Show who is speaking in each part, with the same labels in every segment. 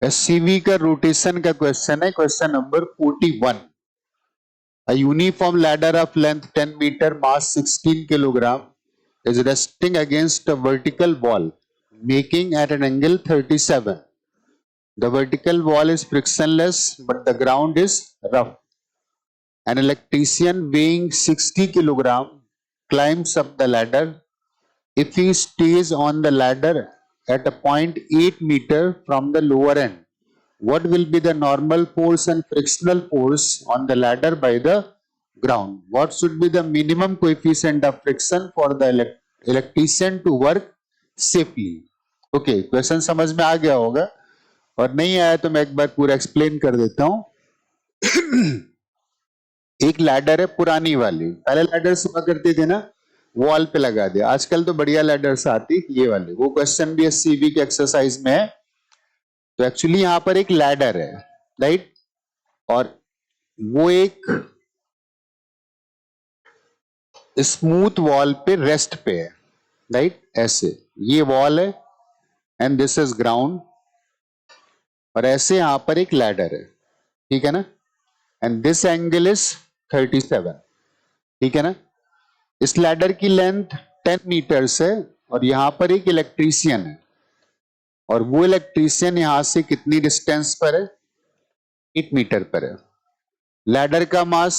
Speaker 1: SCV का rotation का question है, question number 41। A uniform ladder of length 10 meter, mass 16 kilogram, is resting against a vertical wall, making at an angle 37. The vertical wall is frictionless, but the ground is rough. An electrician weighing 60 kilogram climbs up the ladder. If he stays on the ladder at a point 8 meter from the lower end, what will be the normal force and frictional force on the ladder by the ground? What should be the minimum coefficient of friction for the electrician to work safely? Okay, question समझ में आ गया होगा, और नहीं आया तो मैं एक बार पूरा एक्सप्लेन कर देता हूं। एक लैडर है पुरानी वाली, पहले लैडर्स हुआ करती थी ना, वॉल पे लगा दिया। आजकल तो बढ़िया लैडर्स आती, ये वाली। वो क्वेश्चन भी एससीबी के एक्सरसाइज में है। तो एक्चुअली यहां पर एक लैडर है, राइट, और वो एक स्मूथ वॉल पे रेस्ट पे है, राइट, ऐसे ये वॉल है एंड दिस इज ग्राउंड, और ऐसे यहां पर एक लैडर है, ठीक है ना, एंड दिस एंगल इज 37, ठीक है ना। इस लैडर की लेंथ 10 मीटर्स है, और यहां पर एक इलेक्ट्रीशियन है, और वो इलेक्ट्रीशियन यहां से कितनी डिस्टेंस पर है, 8 मीटर पर है। लैडर का मास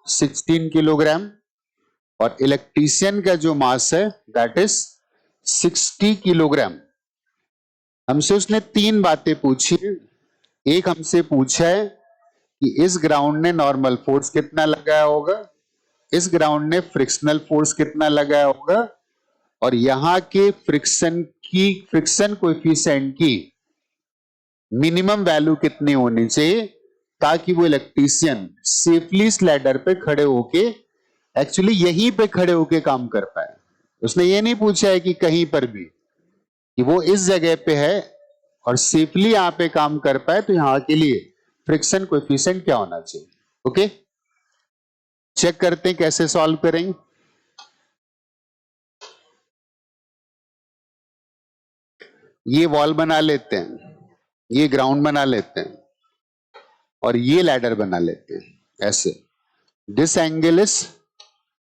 Speaker 1: 16 किलोग्राम, और इलेक्ट्रीशियन का जो मास है दैट इज 60 किलोग्राम। हमसे उसने 3 बातें पूछी। एक हमसे पूछा है कि इस ग्राउंड ने नॉर्मल फोर्स कितना लगाया होगा, इस ग्राउंड ने फ्रिक्शनल फोर्स कितना लगाया होगा, और यहां के फ्रिक्शन कोएफिशिएंट की मिनिमम वैल्यू कितनी होनी चाहिए, ताकि वो इलेक्ट्रीशियन सेफली इस लैडर पे खड़े होके, एक्चुअली यहीं पे खड़े होके काम कर पाए। उसने ये नहीं पूछा है कि कहीं पर भी, कि वो इस जगह पे है और सेफली यहां पे काम कर पाए, तो यहां के लिए फ्रिक्शन कोएफिशिएंट क्या होना चाहिए। ओके, चेक करते हैं कैसे सॉल्व करेंगे। ये वॉल बना लेते हैं, ये ग्राउंड बना लेते हैं, और ये लैडर बना लेते हैं ऐसे। दिस एंगल इज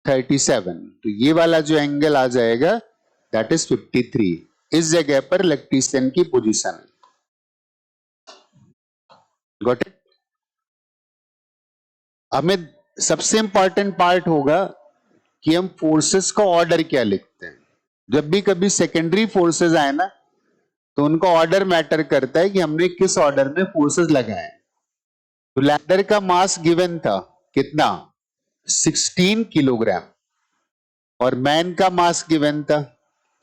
Speaker 1: 37, तो ये वाला जो एंगल आ जाएगा दैट इज 53। इस जगह पर इलेक्ट्रीशियन की पोजीशन है। Got it. हमें सबसे इंपॉर्टेंट पार्ट होगा कि हम फोर्सेस का ऑर्डर क्या लिखते हैं। जब भी कभी सेकेंडरी फोर्सेस आए ना, तो उनका ऑर्डर मैटर करता है कि हमने किस ऑर्डर में फोर्सेस लगाए। तो लैडर का मास गिवन था कितना, 16 किलोग्राम, और मैन का मास गिवन था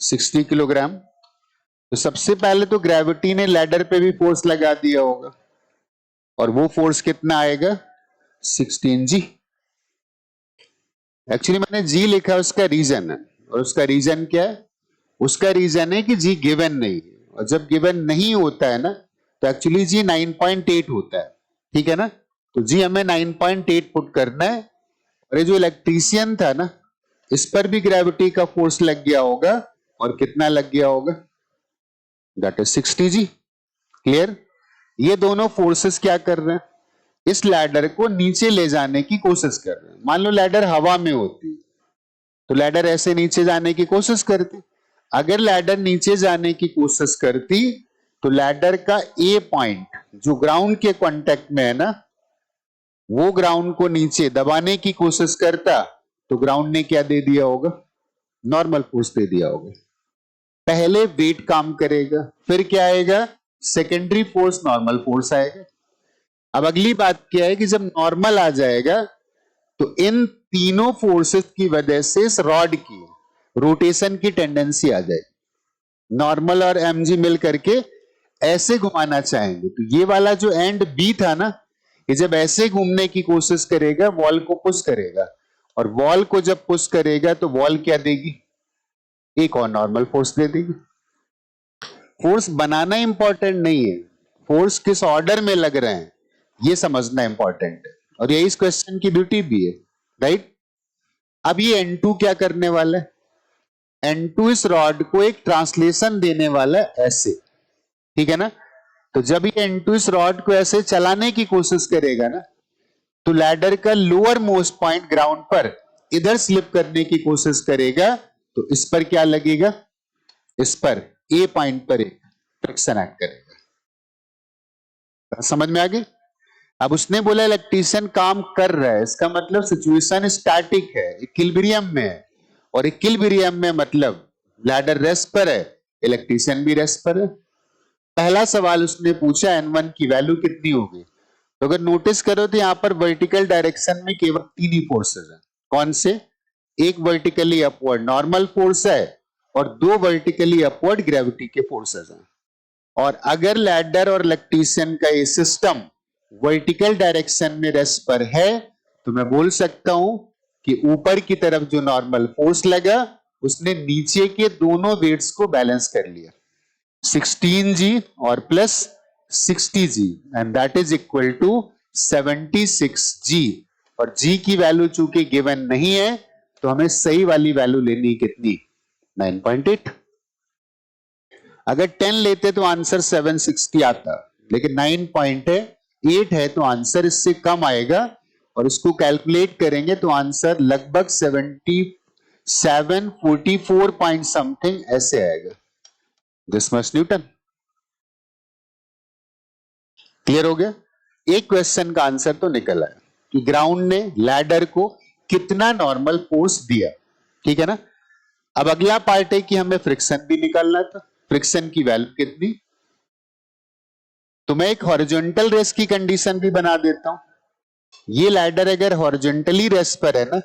Speaker 1: 60 किलोग्राम। तो सबसे पहले तो ग्रेविटी ने लैडर पे भी फोर्स लगा दिया होगा, और वो फोर्स कितना आएगा, 16 जी। एक्चुअली मैंने जी लिखा, उसका रीजन है, और उसका रीजन क्या है, उसका रीजन है कि जी गिवन नहीं है, और जब गिवन नहीं होता है ना, तो एक्चुअली जी 9.8 होता है, ठीक है ना। तो जी हमें 9.8 पुट करना है, और ये जो इलेक्ट्रीशियन था ना, इस पर भी ग्रेविटी का फोर्स लग गया होगा, और कितना लग गया होगा, दैट इज 60 जी। क्लियर। ये दोनों फोर्सेस क्या कर रहे हैं, इस लैडर को नीचे ले जाने की कोशिश कर रहे हैं। मान लो लैडर हवा में होती, तो लैडर ऐसे नीचे जाने की कोशिश करती। अगर लैडर नीचे जाने की कोशिश करती, तो लैडर का ए पॉइंट जो ग्राउंड के कांटेक्ट में है ना, वो ग्राउंड को नीचे दबाने की कोशिश करता, तो ग्राउंड ने क्या दे दिया होगा, नॉर्मल फोर्स दे दिया होगा। पहले वेट काम करेगा, फिर क्या आएगा, सेकेंडरी फोर्स, नॉर्मल फोर्स आएगा। अब अगली बात क्या है कि जब नॉर्मल आ जाएगा, तो इन तीनों फोर्सेस की वजह से इस रॉड की रोटेशन की टेंडेंसी आ जाएगी। नॉर्मल और एमजी मिल करके ऐसे घुमाना चाहेंगे, तो ये वाला जो एंड बी था ना, ये जब ऐसे घूमने की कोशिश करेगा, वॉल को पुश करेगा, और वॉल को जब पुश करेगा, तो वॉल क्या देगी, एक और नॉर्मल फोर्स दे देगी। फोर्स बनाना इंपॉर्टेंट नहीं है, फोर्स किस ऑर्डर में लग रहे हैं ये समझना इंपॉर्टेंट है, और यही इस क्वेश्चन की ब्यूटी भी है, राइट। अब ये N2 क्या करने वाला है, N2 इस रॉड को एक ट्रांसलेशन देने वाला है ऐसे, ठीक है ना। तो जब ये N2 इस रॉड को ऐसे चलाने की कोशिश करेगा ना, तो लैडर का लोअर मोस्ट पॉइंट ग्राउंड पर इधर स्लिप करने की कोशिश करेगा, तो इस पर क्या लगेगा, इस पर ए पॉइंट पर एक फ्रिक्शन एक्ट करेगा। समझ में आ गई। अब उसने बोला इलेक्ट्रिशियन काम कर रहा है, इसका मतलब सिचुएशन स्टैटिक है, इक्विलिब्रियम में है, और इक्विलिब्रियम में मतलब लैडर रेस्ट पर है, इलेक्ट्रिशियन भी रेस्ट पर है। पहला सवाल उसने पूछा N1 की वैल्यू कितनी होगी। तो अगर नोटिस करो तो यहां पर वर्टिकल डायरेक्शन में केवल 3 ही फोर्सेस हैं। कौन से? एक वर्टिकली अपवर्ड नॉर्मल फोर्स है और 2 वर्टिकली अपवर्ड ग्रेविटी के फोर्सेस हैं। और अगर लैडर और इलेक्ट्रिशियन का ये सिस्टम वर्टिकल डायरेक्शन में रेस्ट पर है, तो मैं बोल सकता हूं कि ऊपर की तरफ जो नॉर्मल फोर्स लगा उसने नीचे के दोनों वेट्स को बैलेंस कर लिया, 16G और plus 60G, and that is equal to 76G। और G की वैल्यू चूंकि गिवन नहीं है, तो हमें सही वाली वैल्यू लेनी कितनी, 9.8। अगर 10 लेते तो आंसर 760 आता, लेकिन 9.8 है तो आंसर इससे कम आएगा, और उसको कैलकुलेट करेंगे तो आंसर लगभग 7744 पॉइंट समथिंग ऐसे आएगा। This much Newton. क्लियर हो गया। एक क्वेश्चन का आंसर तो निकल आया कि ग्राउंड ने लैडर को कितना नॉर्मल फोर्स दिया। ठीक है ना। अब अगला पार्ट है कि हमें फ्रिक्शन भी निकालना था। फ्रिक्शन की वैल्यू कितनी, तो मैं एक हॉरिजॉन्टल रेस्ट की कंडीशन भी बना देता हूं। ये लैडर अगर हॉरिजॉन्टली रेस्ट पर है ना,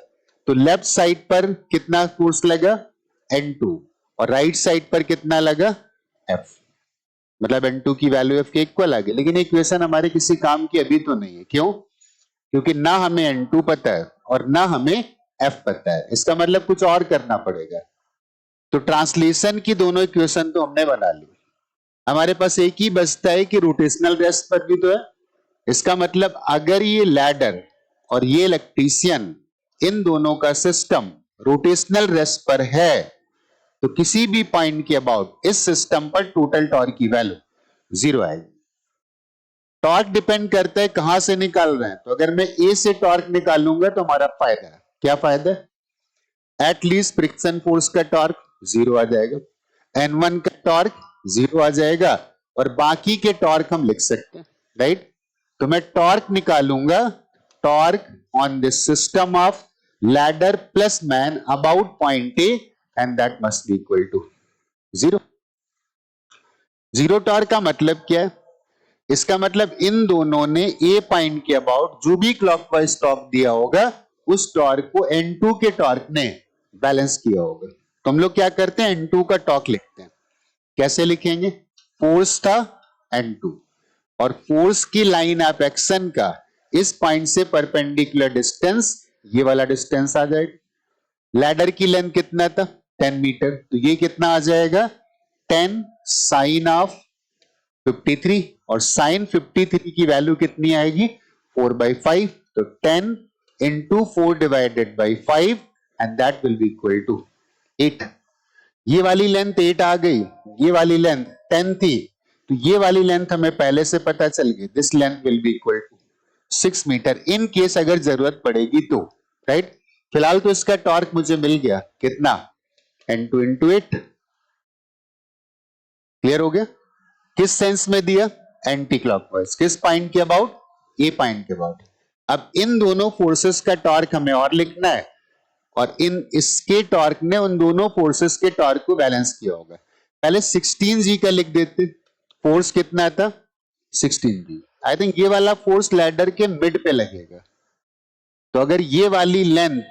Speaker 1: तो लेफ्ट साइड पर कितना फोर्स लगा, N2, और राइट साइड पर कितना लगा, F। मतलब N2 की वैल्यू F के इक्वल आ गई। लेकिन इक्वेशन हमारे किसी काम की अभी तो नहीं है। क्यों? क्योंकि ना हमें N2 पता है और ना हमें F पता है। इसका मतलब कुछ और करना पड़ेगा। तो ट्रांसलेशन की दोनों इक्वेशन तो हमने बना ली। हमारे पास एक ही बचता है कि रोटेशनल रेस्ट पर भी तो है। इसका मतलब अगर ये लैडर और ये इलेक्ट्रिशियन, इन दोनों का सिस्टम रोटेशनल रेस्ट पर है, तो किसी भी पॉइंट के अबाउट इस सिस्टम पर टोटल टॉर्क की वैल्यू 0 आएगी। टॉर्क डिपेंड करता है कहां से निकाल रहे हैं। तो अगर मैं ए से टॉर्क निकालूंगा तो हमारा फायदा है। क्या फायदा है? एटलीस्ट फ्रिक्शन फोर्स का टॉर्क 0 आ जाएगा, N1 का टॉर्क 0 आ जाएगा, और बाकी के टॉर्क हम लिख सकते हैं, राइट। तो मैं टॉर्क निकालूंगा, torque on this system of ladder plus man about point A, and that must be equal to 0। 0 torque का मतलब क्या है? इसका मतलब इन दोनों ने ए पॉइंट के अबाउट जो भी क्लॉकवाइज टॉर्क दिया होगा, उस टॉर्क को N2 के टॉर्क ने बैलेंस किया होगा। तो हम लोग क्या करते हैं, N2 का टॉर्क लिखते हैं। कैसे लिखेंगे? फोर्स था N2, और फोर्स की लाइन ऑफ एक्शन का इस पॉइंट से परपेंडिकुलर डिस्टेंस, ये वाला डिस्टेंस आ जाएगा। लैडर की लेंथ कितना था, 10 मीटर, तो ये कितना आ जाएगा, 10 साइन ऑफ 53, और साइन 53 की वैल्यू कितनी आएगी, 4/5। तो 10 into 4 divided by 5, and that will be equal to 8। ये वाली लेंथ 8 आ गई, ये वाली लेंथ 10 थी, तो ये वाली लेंथ हमें पहले से पता चल गई। This length will be equal to 6 metre, in case अगर जरूरत पड़ेगी तो, राइट। फिलहाल तो इसका टॉर्क मुझे मिल गया कितना, N2 इंटू 8। क्लियर हो गया। किस सेंस में दिया, एंटी क्लॉकवाइज। किस पॉइंट के अबाउट, ए पॉइंट के अबाउट। अब इन दोनों फोर्सेस का टॉर्क हमें और लिखना है, और इन इसके टॉर्क ने उन दोनों फोर्सेस के टॉर्क को बैलेंस किया होगा। पहले 16G का लिख देते। फोर्स कितना था, 16G। आई थिंक ये वाला फोर्स लैडर के मिड पे लगेगा। तो अगर ये वाली लेंथ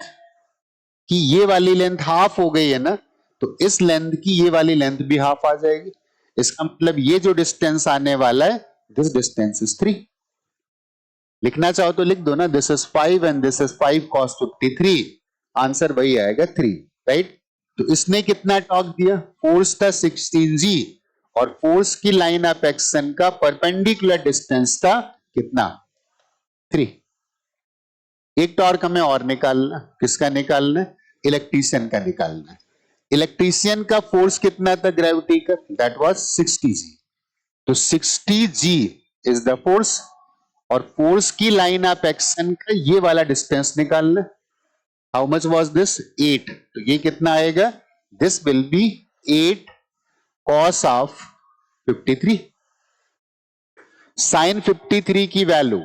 Speaker 1: की ये वाली लेंथ हाफ हो गई है ना, तो इस लेंथ की ये वाली लेंथ भी हाफ आ जाएगी। इसका मतलब ये जो डिस्टेंस आने वाला है, दिस डिस्टेंस इज 3। लिखना चाहो तो लिख दो ना, this is 5 and this is 5 cos 53, answer वही आएगा 3, राइट। तो इसने कितना टॉर्क दिया, फोर्स था 16G, और फोर्स की लाइन ऑफ एक्शन का परपेंडिकुलर डिस्टेंस था कितना, 3। एक टॉर्क हमें और निकालना। किसका निकालना है, इलेक्ट्रिशियन का निकालना है। इलेक्ट्रिशियन का फोर्स कितना था ग्रेविटी का, दैट वाज 60G। तो 60G इज द फोर्स, और फोर्स की लाइन ऑफ एक्शन का ये वाला डिस्टेंस निकालना। How much was this? 8। तो ये कितना आएगा? This will be 8 cos of 53। Sine 53 की वैल्यू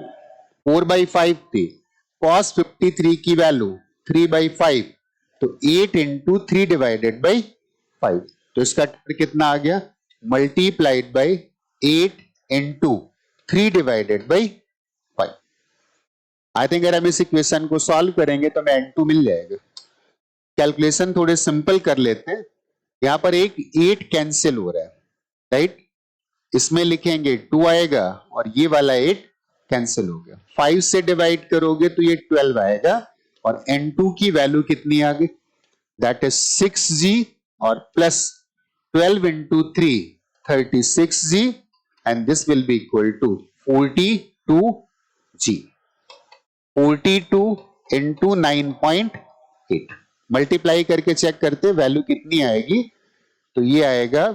Speaker 1: 4/5 थी, cos 53 की वैल्यू 3/5, तो 8 इंटू 3 डिवाइडेड बाई 5। तो इसका कितना आ गया? Multiplied by 8 into 3 divided by 5। I think अगर हम इस इक्वेशन को सॉल्व करेंगे तो हमें N2 मिल जाएगा। कैलकुलेशन थोड़े सिंपल कर लेते हैं। यहां पर एक 8 कैंसिल हो रहा है, राइट? इसमें लिखेंगे 2 आएगा और ये वाला 8 कैंसिल हो गया। 5 से डिवाइड करोगे तो ये 12 आएगा, और N2 की वैल्यू कितनी आ गई? दैट इज 6G, और plus 12 into 3 36G, and this will be equal to 42G। 42 into 9.8 multiply करके चेक करते वैल्यू कितनी आएगी। तो ये आएगा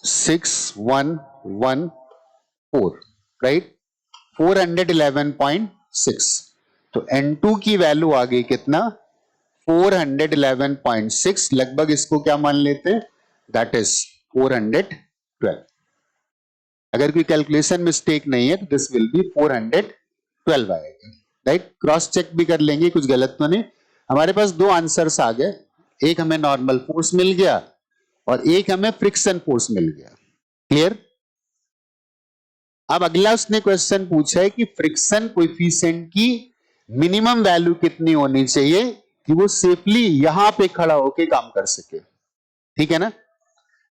Speaker 1: 6114, राइट? 411.6। तो N2 की वैल्यू आ गई कितना? 411.6। लगभग इसको क्या मान लेते हैं? That is 412। अगर कोई कैलकुलेशन मिस्टेक नहीं है तो दिस विल बी 412 आएगा, राइट? क्रॉस चेक भी कर लेंगे, कुछ गलत तो नहीं। हमारे पास दो आंसर्स आ गए, एक हमें नॉर्मल फोर्स मिल गया और एक हमें फ्रिक्शन फोर्स मिल गया। क्लियर? अब अगला उसने क्वेश्चन पूछा है कि फ्रिक्शन कोएफिशिएंट की मिनिमम वैल्यू कितनी होनी चाहिए कि वो सेफली यहां पे खड़ा होके काम कर सके। ठीक है ना?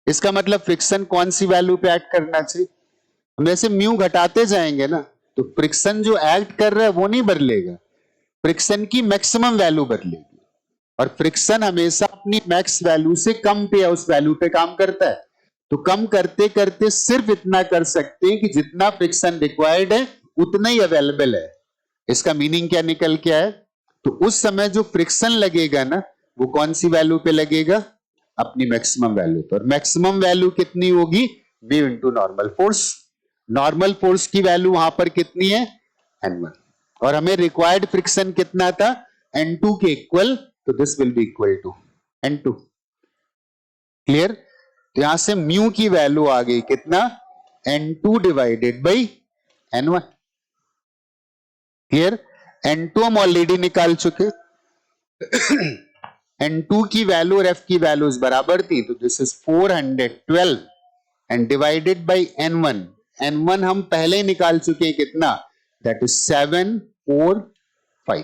Speaker 1: इसका मतलब फ्रिक्शन कौन सी वैल्यू पे ऐड करना चाहिए? हम ऐसे म्यू घटाते जाएंगे ना, तो फ्रिक्शन जो ऐड कर रहा है वो नहीं बदलेगा, फ्रिक्शन की मैक्सिमम वैल्यू बदलेगी। और फ्रिक्शन हमेशा अपनी मैक्स वैल्यू से कम पे या उस वैल्यू पे काम करता है। तो कम करते करते सिर्फ इतना कर सकते हैं कि जितना फ्रिक्शन रिक्वायर्ड है उतना ही अवेलेबल है। इसका मीनिंग क्या निकल के आया? तो उस समय जो फ्रिक्शन लगेगा ना, वो कौन सी वैल्यू पे लगेगा? अपनी मैक्सिमम वैल्यू पर। मैक्सिमम वैल्यू कितनी होगी? Mu into normal force. Normal force की वैल्यू वहां पर कितनी है? N1। और हमें रिक्वायर्ड फ्रिक्शन कितना था? N2 के इक्वल, तो this will be equal to N2। Clear? तो यहां से म्यू की वैल्यू आ गई कितना? N2 divided by N1। Clear? N2 हम ऑलरेडी निकाल चुके। N2 की वैल्यू और F की वैल्यूज बराबर थी, तो this is 412 and divided by N1। N1 हम पहले ही निकाल चुके हैं कितना? That is 745।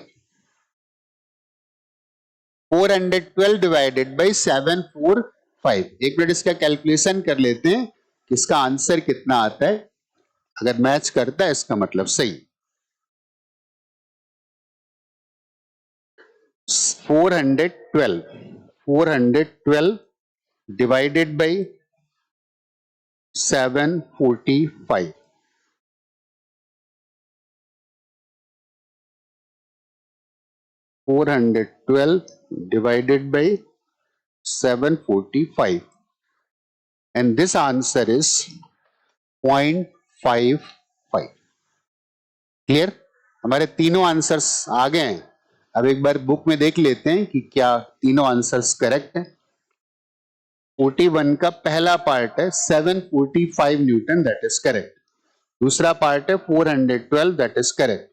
Speaker 1: 412 divided by 745। एक मिनट इसका कैलकुलेशन कर लेते हैं कि इसका आंसर कितना आता है। अगर मैच करता है इसका मतलब सही। 412 divided by 745। 412 divided by 745, and this answer is 0.55। Clear? हमारे तीनों आंसर्स आ गए हैं। अब एक बार बुक में देख लेते हैं कि क्या तीनों आंसर्स करेक्ट हैं। 41 का पहला पार्ट है 745 न्यूटन, दैट इज करेक्ट। दूसरा पार्ट है 412, दैट इज करेक्ट।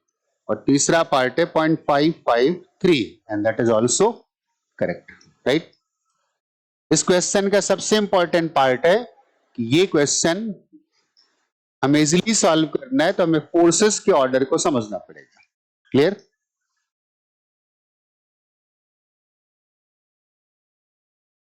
Speaker 1: और तीसरा पार्ट है 0.553 and that is also correct, right? इस क्वेश्चन का सबसे इंपॉर्टेंट पार्ट है कि ये क्वेश्चन हमें इजीली सॉल्व करना है तो हमें फोर्सेस के ऑर्डर को समझना पड़ेगा। क्लियर?